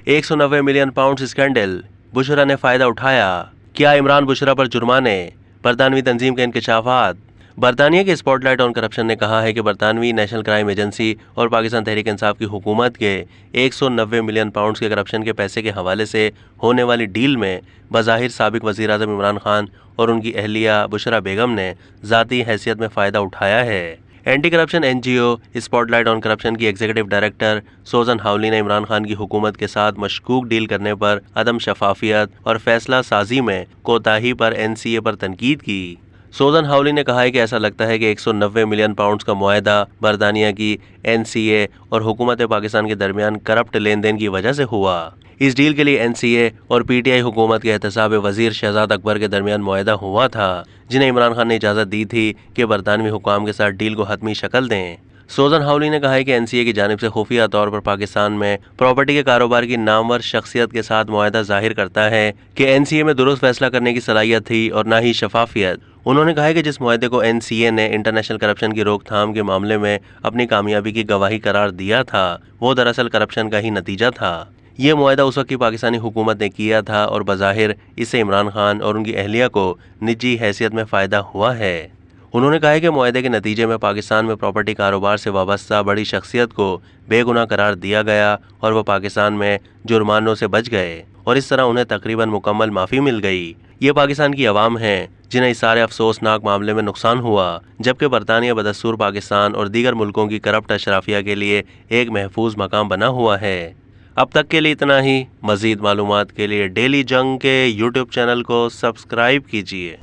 190 million pound scandal, Bushra ने फायदा उठाया, क्या इमरान बुशरा पर जुर्माने, बरतानवी तंजीम के इंकशाफात। बरतानिया के स्पॉटलाइट ऑन करप्शन ने कहा है कि बरतानवी नेशनल क्राइम एजेंसी और पाकिस्तान तहरीक इंसाफ की हुकूमत के 190 मिलियन पाउंड के करप्शन के पैसे के हवाले से होने वाली डील में बज़ाहिर साबिक वज़ीर आज़म इमरान खान और उनकी अहलिया बुशरा बेगम ने ज़ाती हैसियत में फ़ायदा उठाया है। Anti corruption NGO spotlight on corruption की एग्जीक्यूटिव डायरेक्टर सोजन हावली ने इमरान खान की हुकूमत के साथ मशकूक डील करने पर अदम शफाफियत और फैसला साजी में कोताही पर एनसीए पर तनकीद की। सोजन हावली ने कहा है कि ऐसा लगता है कि 190 मिलियन पाउंड का मुआहदा बरतानिया की एनसीए और हुकूमत पाकिस्तान के दरमियान करप्ट लेन देन की वजह से हुआ। इस डील के लिए एनसीए और पीटीआई हुकूमत के एहतसाब वजीर शहजाद अकबर के दरमियान मुआहदा हुआ था, जिन्हें इमरान खान ने इजाज़त दी थी कि बरतानवी हुकाम के साथ डील को हतमी शक्ल दें। सोजन हावली ने कहा है कि एनसीए की जानिब से खुफिया तौर पर पाकिस्तान में प्रॉपर्टी के कारोबार की नामवर शख्सियत के साथ मुआहदा जाहिर करता है कि एनसीए में दुरुस्त फैसला करने की सलाहियत थी और न ही शफाफियत। उन्होंने कहा है कि जिस मुआहदे को एनसीए ने इंटरनेशनल करप्शन की रोकथाम के मामले में अपनी कामयाबी की गवाही करार दिया था, वो दरअसल करप्शन का ही नतीजा था। ये मुआहदा उस वक्त की पाकिस्तानी हुकूमत ने किया था और बज़ाहिर इससे इमरान खान और उनकी अहलिया को निजी हैसियत में फ़ायदा हुआ है। उन्होंने कहा है कि मुआहदे के नतीजे में पाकिस्तान में प्रॉपर्टी कारोबार से वाबस्ता बड़ी शख्सियत को बेगुनाह करार दिया गया और वो पाकिस्तान में जुर्मानों से बच गए और इस तरह उन्हें तकरीबन मुकम्मल माफ़ी मिल गई। ये पाकिस्तान की अवाम है जिन्हें इस सारे अफसोसनाक मामले में नुकसान हुआ, जबकि बरतानिया बदस्तूर पाकिस्तान और दीगर मुल्कों की करप्ट अशराफिया के लिए एक महफूज मकाम बना हुआ है। अब तक के लिए इतना ही। मज़ीद मालूमात के लिए डेली जंग के यूट्यूब चैनल को सब्सक्राइब कीजिए।